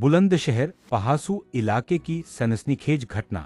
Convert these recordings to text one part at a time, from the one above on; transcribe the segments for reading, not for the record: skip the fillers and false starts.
बुलंदशहर पहासू इलाके की सनसनीखेज घटना।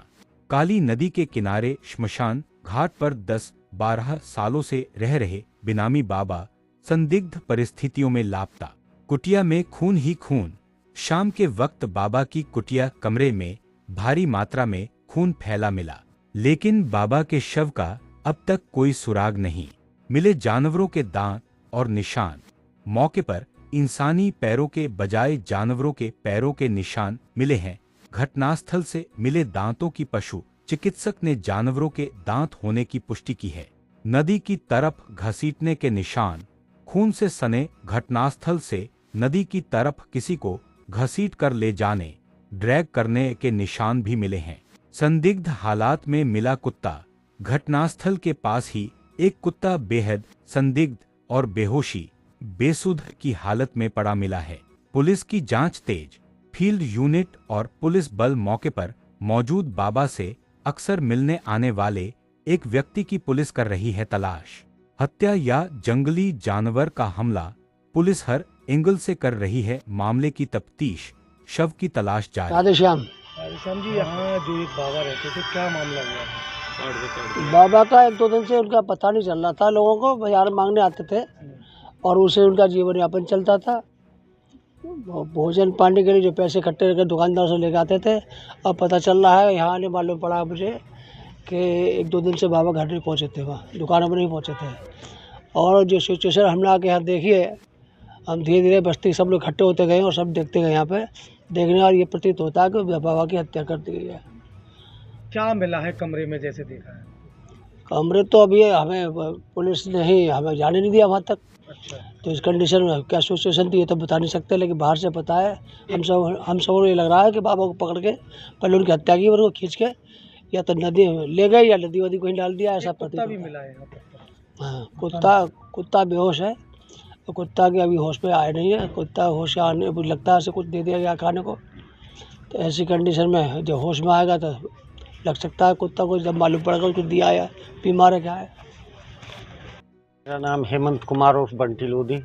काली नदी के किनारे श्मशान घाट पर 10-12 सालों से रह रहे बिनामी बाबा संदिग्ध परिस्थितियों में लापता। कुटिया में खून ही खून। शाम के वक्त बाबा की कुटिया कमरे में भारी मात्रा में खून फैला मिला, लेकिन बाबा के शव का अब तक कोई सुराग नहीं। मिले जानवरों के दांत और निशान। मौके पर इंसानी पैरों के बजाय जानवरों के पैरों के निशान मिले हैं। घटनास्थल से मिले दांतों की पशु चिकित्सक ने जानवरों के दांत होने की पुष्टि की है। नदी की तरफ घसीटने के निशान। खून से सने घटनास्थल से नदी की तरफ किसी को घसीट कर ले जाने, ड्रैग करने के निशान भी मिले हैं। संदिग्ध हालात में मिला कुत्ता। घटनास्थल के पास ही एक कुत्ता बेहद संदिग्ध और बेहोशी बेसुध की हालत में पड़ा मिला है। पुलिस की जांच तेज। फील्ड यूनिट और पुलिस बल मौके पर मौजूद। बाबा से अक्सर मिलने आने वाले एक व्यक्ति की पुलिस कर रही है तलाश। हत्या या जंगली जानवर का हमला, पुलिस हर एंगल से कर रही है मामले की तफ्तीश। शव की तलाश जारी। राधेश्याम जी, यहाँ जो एक बाबा रहते थे, क्या मामला हुआ? बाबा का 1-2 दिन से उनका पता नहीं चल रहा था। लोगों को बाजार मांगने आते थे और उसे उनका जीवन यापन चलता था। भोजन पानी के लिए जो पैसे इकट्ठे करके दुकानदार से लेके आते थे। अब पता चल रहा है, यहाँ आने मालूम पड़ा मुझे कि 1-2 दिन से बाबा घर नहीं पहुँचे थे, वहाँ दुकानों पर नहीं पहुँचे थे। और जो सिचुएशन हमने आके यहाँ देखी है, हम धीरे धीरे बस्ती सब लोग इकट्ठे होते गए और सब देखते गए। यहाँ पे देखने और ये प्रतीत होता है कि बाबा की हत्या कर दी गई है। क्या मिला है कमरे में, जैसे देखा है? कमरे तो अभी हमें पुलिस ने ही हमें जाने नहीं दिया वहाँ तक। अच्छा। तो इस कंडीशन में क्या सिचुएशन थी ये तो बता नहीं सकते, लेकिन बाहर से पता है। हम सब को ये लग रहा है कि बाबा को पकड़ के पहले उनकी हत्या की, उनको खींच के या तो नदी में ले गए या नदी वदी कहीं डाल दिया, ऐसा प्रतीत कुत्ता भी होता है। मिला है यहाँ पर? हाँ, कुत्ता बेहोश है। तो कुत्ता के अभी होश पे आए नहीं है। कुत्ता होश आने लगता है ऐसे कुछ दे दिया गया खाने को, तो ऐसी कंडीशन में जब होश में आएगा तो लग सकता है कुत्ता को, जब मालूम पड़ेगा कुछ दिया है, बीमार है क्या है। मेरा नाम हेमंत कुमार उर्फ बंटी लोधी।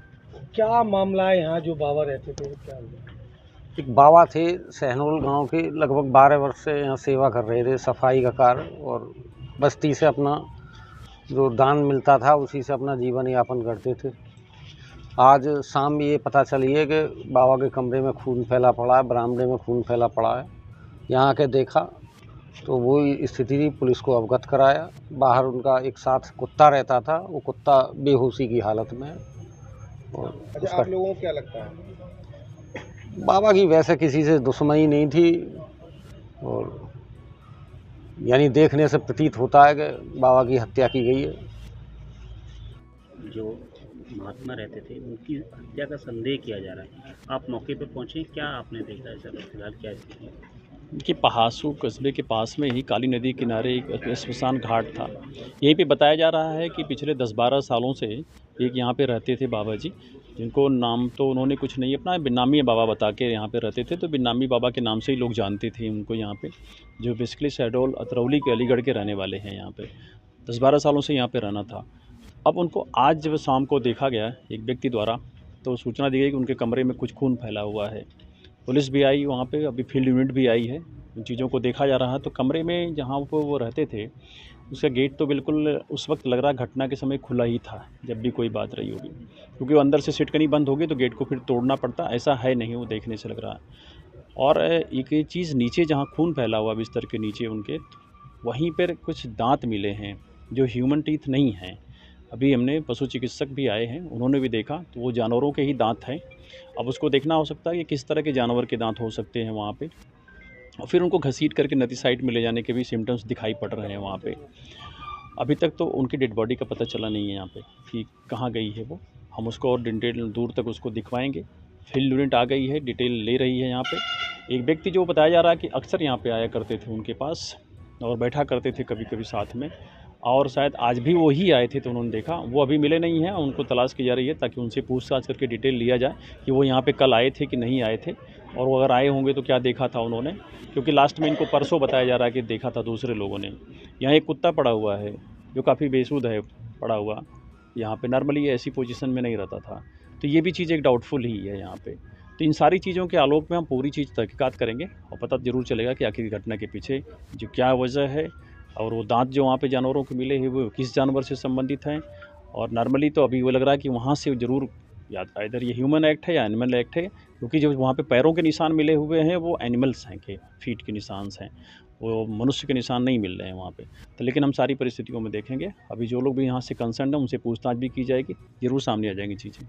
क्या मामला है यहाँ जो बाबा रहते थे, क्या हुआ? एक बाबा थे सहनोल गांव के, लगभग 12 वर्ष से यहाँ सेवा कर रहे थे, सफाई का कार्य, और बस्ती से अपना जो दान मिलता था उसी से अपना जीवन यापन करते थे। आज शाम ये पता चली है कि बाबा के कमरे में खून फैला पड़ा है, बरामदे में खून फैला पड़ा है। यहाँ आके देखा तो वो स्थिति थी, पुलिस को अवगत कराया। बाहर उनका एक साथ कुत्ता रहता था, वो कुत्ता बेहोशी की हालत में है। और अच्छा, आप लोगों को क्या लगता है? बाबा की वैसे किसी से दुश्मनी नहीं थी, और यानी देखने से प्रतीत होता है कि बाबा की हत्या की गई है। जो महात्मा रहते थे उनकी हत्या का संदेह किया जा रहा है। आप मौके पर पहुंचे, क्या आपने देखा है सर? फिलहाल क्या स्थिति है? कि पहासू कस्बे के पास में ही काली नदी किनारे एक श्मशान घाट था। यहीं पे बताया जा रहा है कि पिछले 10-12 सालों से एक यहाँ पे रहते थे बाबा जी, जिनको नाम तो उन्होंने कुछ नहीं, अपना बिन्नामी बाबा बता के यहाँ पे रहते थे। तो बिन्नामी बाबा के नाम से ही लोग जानते थे उनको यहाँ पे, जो बेसिकली शहडोल अतरौली के अलीगढ़ के रहने वाले हैं। यहाँ पे 10-12 सालों से यहाँ पर रहना था। अब उनको आज जब शाम को देखा गया एक व्यक्ति द्वारा, तो सूचना दी गई कि उनके कमरे में कुछ खून फैला हुआ है। पुलिस भी आई वहाँ पे, अभी फील्ड यूनिट भी आई है, उन चीज़ों को देखा जा रहा है। तो कमरे में जहाँ पर वो रहते थे उसका गेट तो बिल्कुल उस वक्त लग रहा है घटना के समय खुला ही था, जब भी कोई बात रही होगी, क्योंकि वो अंदर से सिटकनी बंद होगी तो गेट को फिर तोड़ना पड़ता, ऐसा है नहीं, वो देखने से लग रहा है। और एक चीज़ नीचे जहाँ खून फैला हुआ बिस्तर के नीचे उनके, वहीं पर कुछ दांत मिले हैं जो ह्यूमन टीथ नहीं हैं। अभी हमने पशु चिकित्सक भी आए हैं, उन्होंने भी देखा तो वो जानवरों के ही दांत हैं। अब उसको देखना हो सकता है कि किस तरह के जानवर के दांत हो सकते हैं वहाँ पे, और फिर उनको घसीट करके नदी साइड में ले जाने के भी सिम्टम्स दिखाई पड़ रहे हैं वहाँ पे। अभी तक तो उनकी डेड बॉडी का पता चला नहीं है यहाँ पे कि कहाँ गई है वो। हम उसको और डिटेल दूर तक उसको दिखवाएंगे। फील्ड यूनिट आ गई है, डिटेल ले रही है यहाँ पे। एक व्यक्ति जो बताया जा रहा है कि अक्सर यहाँ पे आया करते थे उनके पास और बैठा करते थे कभी कभी साथ में, और शायद आज भी वो ही आए थे तो उन्होंने देखा। वो अभी मिले नहीं हैं, उनको तलाश की जा रही है ताकि उनसे पूछताछ करके डिटेल लिया जाए कि वो यहाँ पे कल आए थे कि नहीं आए थे, और वो अगर आए होंगे तो क्या देखा था उन्होंने, क्योंकि लास्ट में इनको परसों बताया जा रहा है कि देखा था दूसरे लोगों ने। यहाँ एक कुत्ता पड़ा हुआ है जो काफ़ी बेसुध है पड़ा हुआ, यहाँ पे नॉर्मली ऐसी पोजीशन में नहीं रहता था। तो ये भी चीज़ एक डाउटफुल ही है यहाँ पे। तो इन सारी चीज़ों के आलोक में हम पूरी चीज़ तहकीकात करेंगे और पता ज़रूर चलेगा कि आखिर घटना के पीछे जो क्या वजह है और वो दांत जो वहाँ पे जानवरों के मिले हैं वो किस जानवर से संबंधित हैं। और नॉर्मली तो अभी वो लग रहा है कि वहाँ से ज़रूर याद इधर ये ह्यूमन एक्ट है या एनिमल एक्ट है, क्योंकि जो वहाँ पे पैरों के निशान मिले हुए हैं वो एनिमल्स हैं के फीट के निशान हैं, वो मनुष्य के निशान नहीं मिल रहे हैं वहाँ पे। तो लेकिन हम सारी परिस्थितियों में देखेंगे, अभी जो लोग भी यहाँ से कंसर्न हैं उनसे पूछताछ भी की जाएगी, ज़रूर सामने आ जाएंगी चीज़ें।